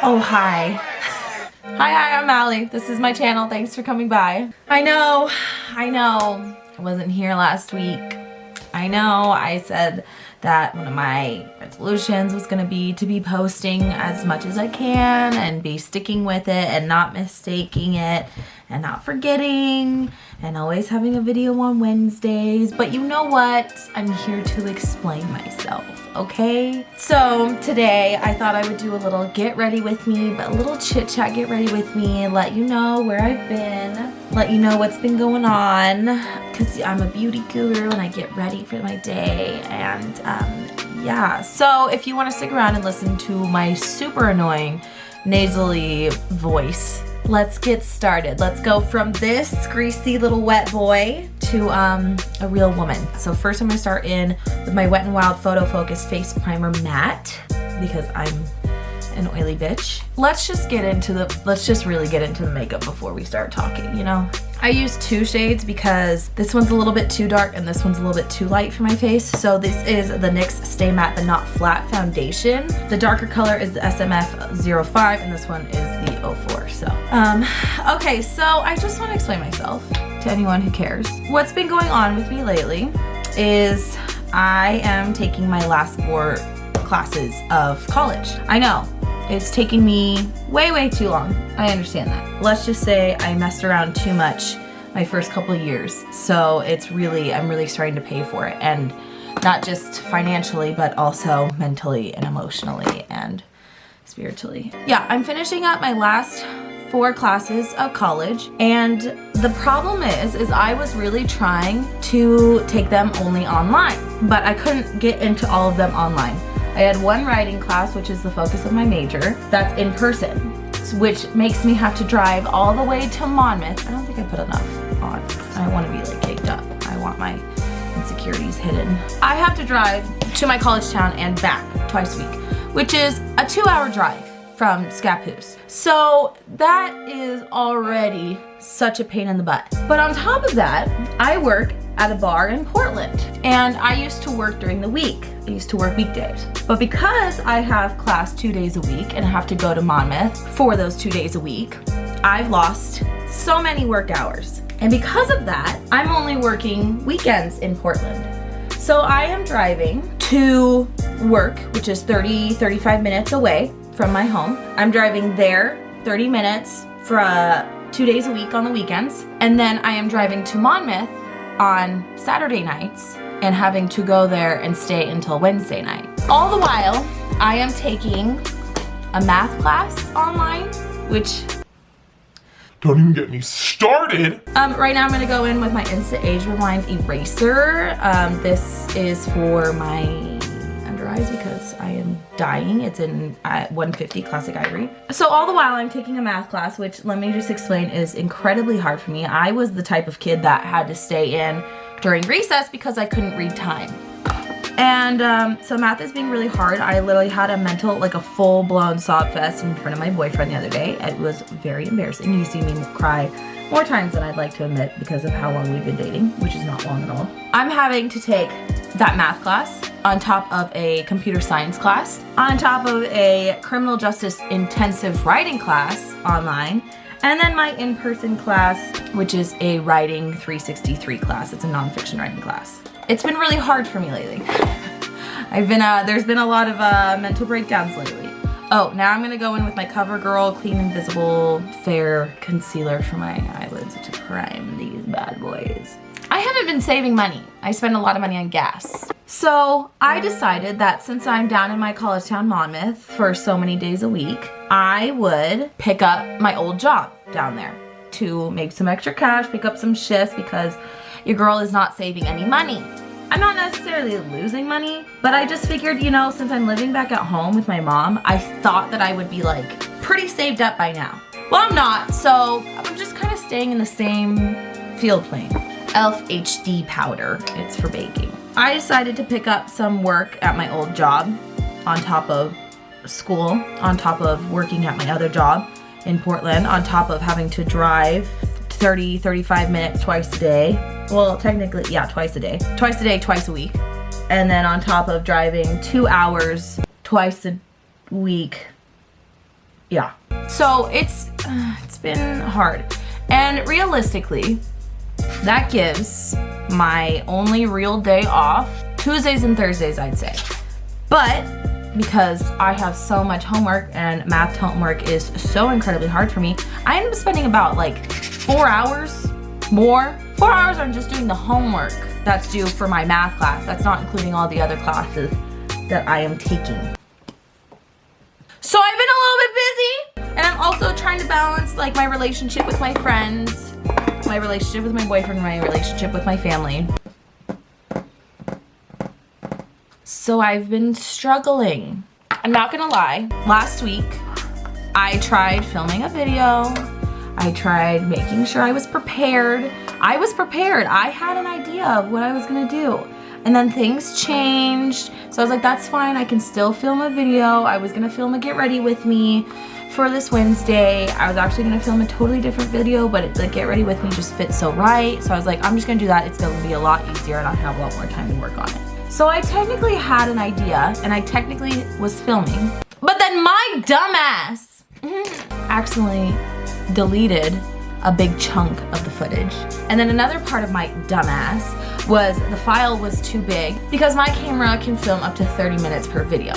Oh, hi. Hi, I'm Allie. This is my channel. Thanks for coming by. I know. I wasn't here last week. I know I said that one of my resolutions was going to be posting as much as I can and be sticking with it and not mistaking it and not forgetting and always having a video on Wednesdays. But you know what? I'm here to explain myself, okay? So today I thought I would do a little get ready with me, but a little chit chat get ready with me and let you know where I've been, let you know what's been going on, because I'm a beauty guru and I get ready for my day. And yeah, so if you want to stick around and listen to my super annoying nasally voice, let's get started. Let's go from this greasy little wet boy to a real woman. So first I'm gonna start in with my Wet n Wild Photo Focus Face Primer Matte because I'm an oily bitch. Let's just really get into the makeup before we start talking, you know? I use two shades because this one's a little bit too dark and this one's a little bit too light for my face. So this is the NYX Stay Matte But Not Flat Foundation. The darker color is the SMF 05 and this one is the 04. So, okay, so I just want to explain myself to anyone who cares. What's been going on with me lately is I am taking my last 4 classes of college. I know. It's taking me way too long. I understand that. Let's just say I messed around too much my first couple of years. So I'm really starting to pay for it. And not just financially, but also mentally and emotionally and spiritually. Yeah, I'm finishing up my last 4 classes of college. And the problem is I was really trying to take them only online, but I couldn't get into all of them online. I had one writing class, which is the focus of my major, that's in person, which makes me have to drive all the way to Monmouth. I don't think I put enough on. I want to be like caked up. I want my insecurities hidden. I have to drive to my college town and back twice a week, which is a 2-hour drive from Scappoose. So that is already such a pain in the butt. But on top of that, I work at a bar in Portland and I used to work during the week. I used to work weekdays. But because I have class 2 days a week and have to go to Monmouth for those 2 days a week, I've lost so many work hours. And because of that, I'm only working weekends in Portland. So I am driving to work, which is 35 minutes away from my home. I'm driving there 30 minutes for 2 days a week on the weekends. And then I am driving to Monmouth on Saturday nights and having to go there and stay until Wednesday night. All the while, I am taking a math class online, which... Don't even get me started! Right now I'm gonna go in with my Instant Age Rewind Eraser. This is for my under eyes because I am dying. It's in 150 Classic Ivory. So all the while I'm taking a math class, which let me just explain is incredibly hard for me. I was the type of kid that had to stay in during recess because I couldn't read time. And so math is being really hard. I literally had a full-blown sob fest in front of my boyfriend the other day. It was very embarrassing. You see me cry more times than I'd like to admit because of how long we've been dating, which is not long at all. I'm having to take that math class on top of a computer science class, on top of a criminal justice intensive writing class online, and then my in-person class, which is a writing 363 class. It's a nonfiction writing class. It's been really hard for me lately. There's been a lot of mental breakdowns lately. Oh, now I'm gonna go in with my CoverGirl Clean Invisible Fair Concealer for my eyelids to prime these bad boys. I haven't been saving money. I spend a lot of money on gas. So I decided that since I'm down in my college town Monmouth for so many days a week, I would pick up my old job down there to make some extra cash, pick up some shifts because your girl is not saving any money. I'm not necessarily losing money, but I just figured, you know, since I'm living back at home with my mom, I thought that I would be like pretty saved up by now. Well, I'm not, so I'm just kind of staying in the same field plane. e.l.f. HD powder, it's for baking. I decided to pick up some work at my old job on top of school, on top of working at my other job in Portland, on top of having to drive 35 minutes twice a day. Well, technically, yeah, twice a day, twice a week. And then on top of driving 2 hours twice a week yeah. So it's been hard. And realistically, that gives my only real day off Tuesdays and Thursdays, I'd say. But because I have so much homework and math homework is so incredibly hard for me, I end up spending about like 4 hours more. 4 hours on just doing the homework that's due for my math class. That's not including all the other classes that I am taking. So I've been a little bit busy, and I'm also trying to balance like my relationship with my friends, my relationship with my boyfriend, my relationship with my family. So I've been struggling. I'm not gonna lie, last week I tried filming a video. I tried making sure I was prepared. I was prepared. I had an idea of what I was gonna do. And then things changed. So I was like, that's fine, I can still film a video. I was gonna film a get ready with me for this Wednesday. I was actually gonna film a totally different video, but the get ready with me just fits so right. So I was like, I'm just gonna do that. It's gonna be a lot easier and I have a lot more time to work on it. So I technically had an idea and I technically was filming, but then my dumbass accidentally deleted a big chunk of the footage. And then another part of my dumbass was the file was too big because my camera can film up to 30 minutes per video.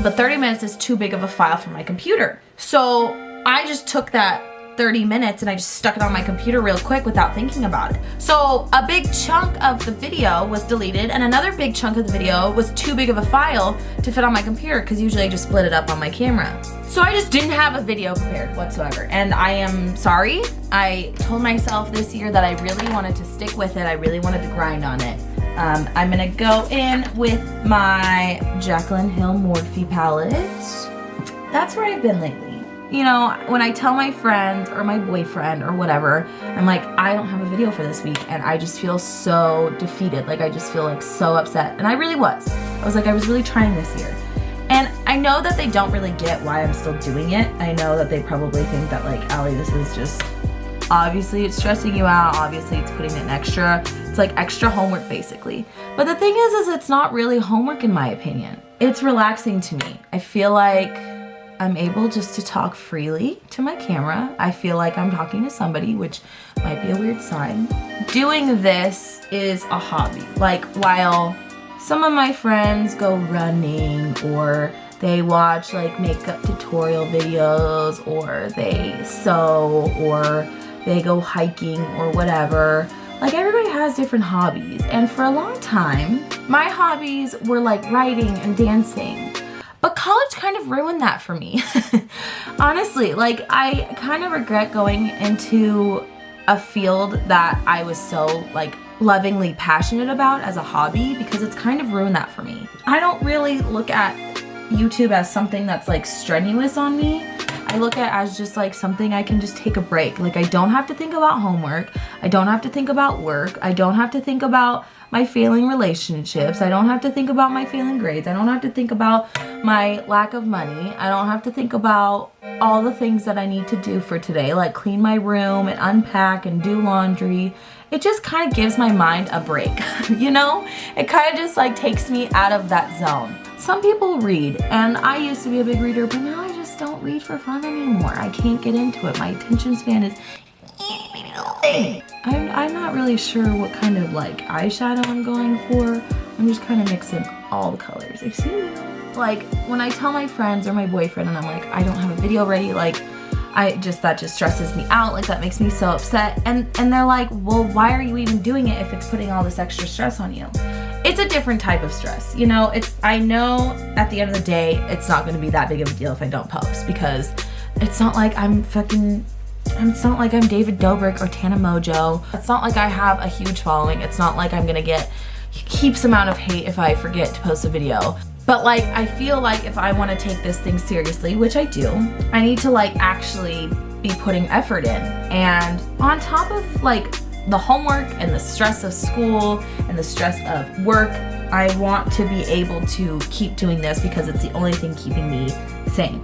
But 30 minutes is too big of a file for my computer. So I just took that 30 minutes and I just stuck it on my computer real quick without thinking about it. So a big chunk of the video was deleted and another big chunk of the video was too big of a file to fit on my computer because usually I just split it up on my camera. So I just didn't have a video prepared whatsoever, and I am sorry. I told myself this year that I really wanted to stick with it. I really wanted to grind on it. I'm gonna go in with my Jaclyn Hill Morphe palette. That's where I've been lately. You know, when I tell my friends or my boyfriend or whatever, I'm like, I don't have a video for this week, and I just feel so defeated. Like, I just feel like so upset, and I really was. I was like, I was really trying this year. And I know that they don't really get why I'm still doing it. I know that they probably think that like, Ali, this is just, obviously it's stressing you out, obviously it's putting in extra, it's like extra homework basically. But the thing is it's not really homework in my opinion. It's relaxing to me. I feel like I'm able just to talk freely to my camera. I feel like I'm talking to somebody, which might be a weird sign. Doing this is a hobby. Like, while some of my friends go running or they watch like makeup tutorial videos or they sew or they go hiking or whatever, like everybody has different hobbies. And for a long time, my hobbies were like writing and dancing. But college kind of ruined that for me. Honestly, like I kind of regret going into a field that I was so like lovingly passionate about as a hobby because it's kind of ruined that for me. I don't really look at YouTube as something that's like strenuous on me. I look at it as just like something I can just take a break. Like I don't have to think about homework. I don't have to think about work. I don't have to think about my failing relationships. I don't have to think about my failing grades. I don't have to think about my lack of money. I don't have to think about all the things that I need to do for today, like clean my room and unpack and do laundry. It just kind of gives my mind a break, you know? It kind of just like takes me out of that zone. Some people read, and I used to be a big reader, but now I just don't read for fun anymore. I can't get into it. My attention span is I'm not really sure what kind of like eyeshadow I'm going for. I'm just kind of mixing all the colors. Excuse me. Like when I tell my friends or my boyfriend and I'm like, I don't have a video ready, like that just stresses me out. Like that makes me so upset. And they're like, well, why are you even doing it if it's putting all this extra stress on you? It's a different type of stress. You know, I know at the end of the day, it's not going to be that big of a deal if I don't post, because it's not like it's not like I'm David Dobrik or Tana Mojo. It's not like I have a huge following. It's not like I'm gonna get heaps amount of hate if I forget to post a video. But like, I feel like if I want to take this thing seriously, which I do, I need to like actually be putting effort in. And on top of like the homework and the stress of school and the stress of work, I want to be able to keep doing this because it's the only thing keeping me sane.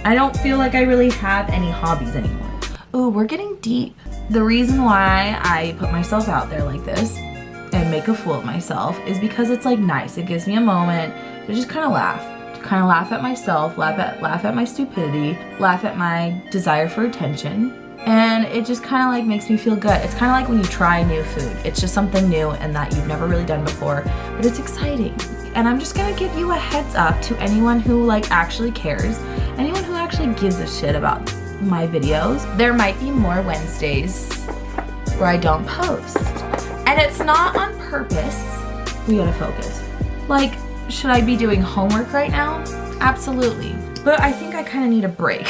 I don't feel like I really have any hobbies anymore. Ooh, we're getting deep. The reason why I put myself out there like this and make a fool of myself is because it's like nice. It gives me a moment to just kind of laugh, to kind of laugh at myself, laugh at my stupidity, laugh at my desire for attention. And it just kind of like makes me feel good. It's kind of like when you try new food. It's just something new and that you've never really done before, but it's exciting. And I'm just gonna give you a heads up to anyone who like actually cares, anyone who actually gives a shit about my videos. There might be more Wednesdays where I don't post. And it's not on purpose. We gotta focus. Like, should I be doing homework right now? Absolutely. But I think I kind of need a break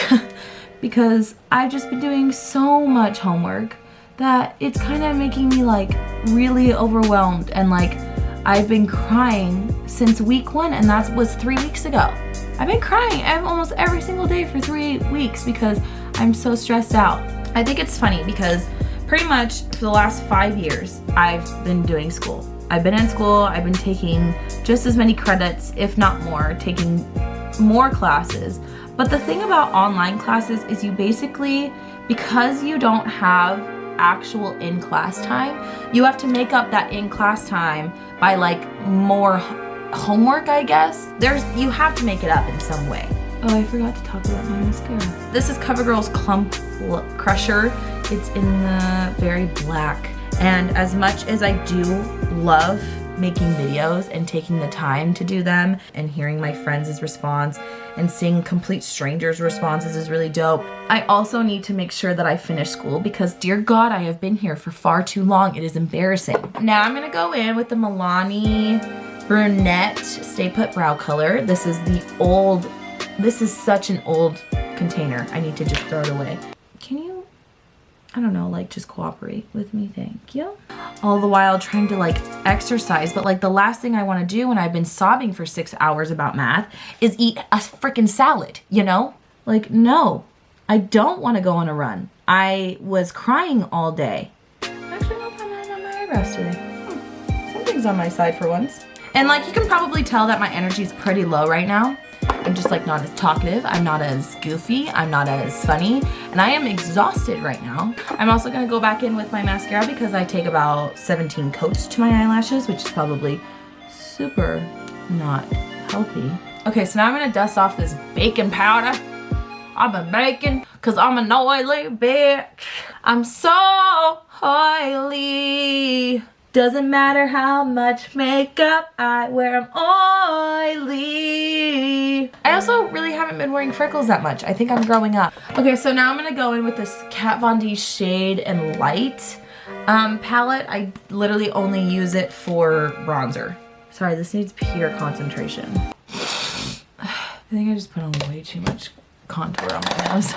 because I've just been doing so much homework that it's kind of making me like really overwhelmed, and like I've been crying since week 1, and that was 3 weeks ago. I've been crying almost every single day for 3 weeks because I'm so stressed out. I think it's funny because pretty much for the last 5 years, I've been doing school. I've been in school, I've been taking just as many credits, if not more, taking more classes. But the thing about online classes is you basically, because you don't have actual in-class time, you have to make up that in-class time by like more homework, I guess. You have to make it up in some way. Oh, I forgot to talk about my mascara. This is CoverGirl's Clump Crusher. It's in the very black. And as much as I do love making videos and taking the time to do them and hearing my friends' response and seeing complete strangers' responses is really dope, I also need to make sure that I finish school because dear God, I have been here for far too long. It is embarrassing. Now I'm gonna go in with the Milani Brunette Stay Put Brow Color. This is such an old container. I need to just throw it away. Can you, I don't know, like just cooperate with me? Thank you. All the while trying to like exercise, but like the last thing I want to do when I've been sobbing for 6 hours about math is eat a freaking salad, you know? Like, no, I don't want to go on a run. I was crying all day. Actually, no, I'm not on my eyebrows today. Something's on my side for once. And like you can probably tell that my energy is pretty low right now. I'm just like not as talkative, I'm not as goofy, I'm not as funny, and I am exhausted right now. I'm also gonna go back in with my mascara because I take about 17 coats to my eyelashes, which is probably super not healthy. Okay, so now I'm gonna dust off this baking powder. I've been baking because I'm an oily bitch. I'm so oily. Doesn't matter how much makeup I wear, I'm oily. I also really haven't been wearing freckles that much. I think I'm growing up. Okay, so now I'm gonna go in with this Kat Von D Shade and Light palette. I literally only use it for bronzer. Sorry, this needs pure concentration. I think I just put on way too much contour on my nose.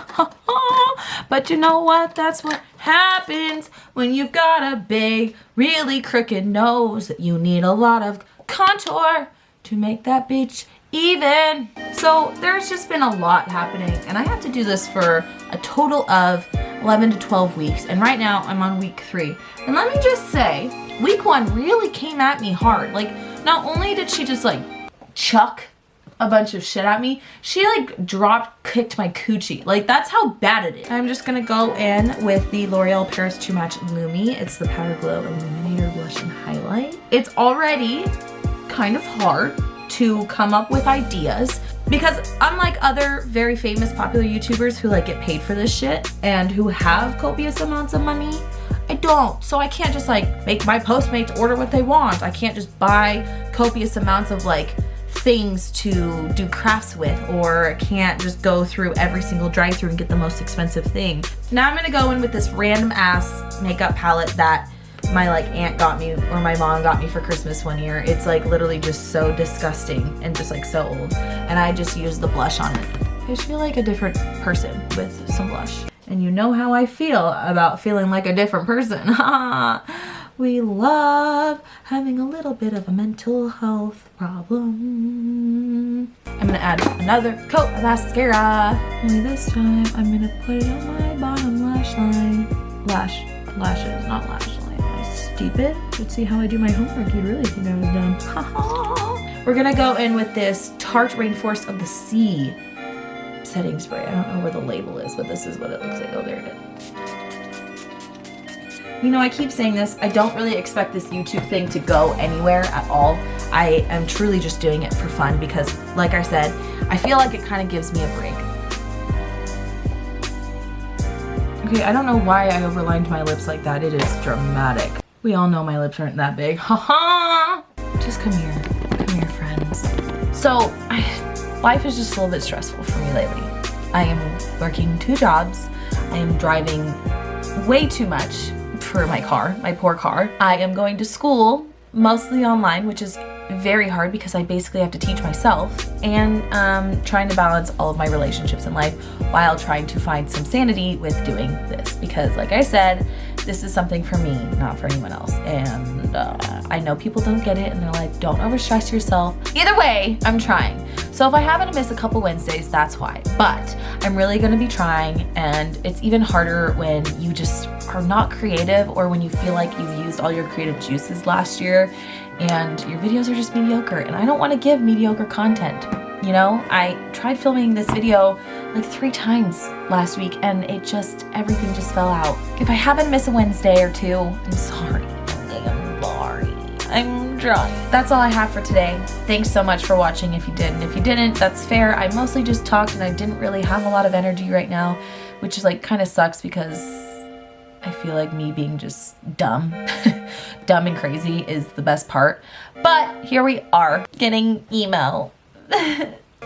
But you know what? That's what happens when you've got a big, really crooked nose. You need a lot of contour to make that bitch even. So there's just been a lot happening, and I have to do this for a total of 11 to 12 weeks. And right now I'm on week 3. And let me just say, week 1 really came at me hard. Like, not only did she just like chuck a bunch of shit at me, she like kicked my coochie. Like, that's how bad it is. I'm just gonna go in with the L'Oreal Paris True Match Lumi. It's the Powder Glow Illuminator Blush and Highlight. It's already kind of hard to come up with ideas because unlike other very famous popular YouTubers who like get paid for this shit and who have copious amounts of money, I don't. So I can't just like make my Postmates order what they want. I can't just buy copious amounts of like things to do crafts with, or can't just go through every single drive-thru and get the most expensive thing. Now I'm gonna go in with this random ass makeup palette that my like aunt got me, or my mom got me for Christmas one year. It's like literally just so disgusting and just like so old, and I just use the blush on it. I just feel like a different person with some blush. And you know how I feel about feeling like a different person. We love having a little bit of a mental health problem. I'm gonna add another coat of mascara. Only this time I'm gonna put it on my bottom lash line. Lashes, not lash line. Am I stupid? Let's see how I do my homework. You'd really think I was dumb. We're gonna go in with this Tarte Rainforest of the Sea setting spray. I don't know where the label is, but this is what it looks like. Oh, there it is. You know, I keep saying this, I don't really expect this YouTube thing to go anywhere at all. I am truly just doing it for fun because, like I said, I feel like it kind of gives me a break. Okay, I don't know why I overlined my lips like that. It is dramatic. We all know my lips aren't that big. Haha! Just come here. Come here, friends. So, life is just a little bit stressful for me lately. I am working 2 jobs. I am driving way too much for my car, my poor car. I am going to school, mostly online, which is very hard because I basically have to teach myself, and trying to balance all of my relationships in life while trying to find some sanity with doing this, because like I said, this is something for me, not for anyone else. And I know people don't get it and they're like, don't overstress yourself. Either way, I'm trying. So if I happen to miss a couple Wednesdays, that's why. But I'm really gonna be trying, and it's even harder when you just are not creative, or when you feel like you've used all your creative juices last year and your videos are just mediocre, and I don't wanna give mediocre content. You know, I tried filming this video like 3 times last week and everything just fell out. If I happen to miss a Wednesday or 2, I'm sorry. I'm sorry. I'm trying. That's all I have for today. Thanks so much for watching if you did, and if you didn't, that's fair. I mostly just talked and I didn't really have a lot of energy right now, which is like kind of sucks because I feel like me being just dumb, dumb and crazy is the best part. But here we are, getting email.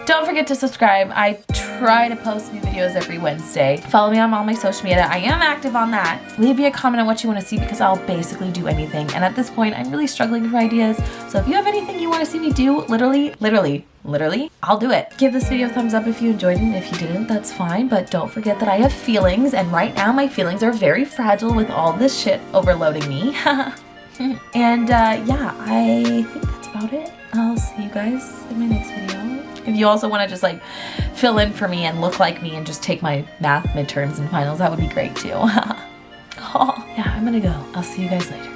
Don't forget to subscribe. I try to post new videos every Wednesday. Follow me on all my social media. I am active on that. Leave me a comment on what you want to see because I'll basically do anything. And at this point, I'm really struggling for ideas. So if you have anything you want to see me do, literally, I'll do it. Give this video a thumbs up if you enjoyed it, and if you didn't, that's fine. But don't forget that I have feelings, and right now my feelings are very fragile with all this shit overloading me. And yeah, I think that's about it. I'll see you guys in my next video. If you also want to just like fill in for me and look like me and just take my math midterms and finals, that would be great too. Oh, yeah, I'm gonna go. I'll see you guys later.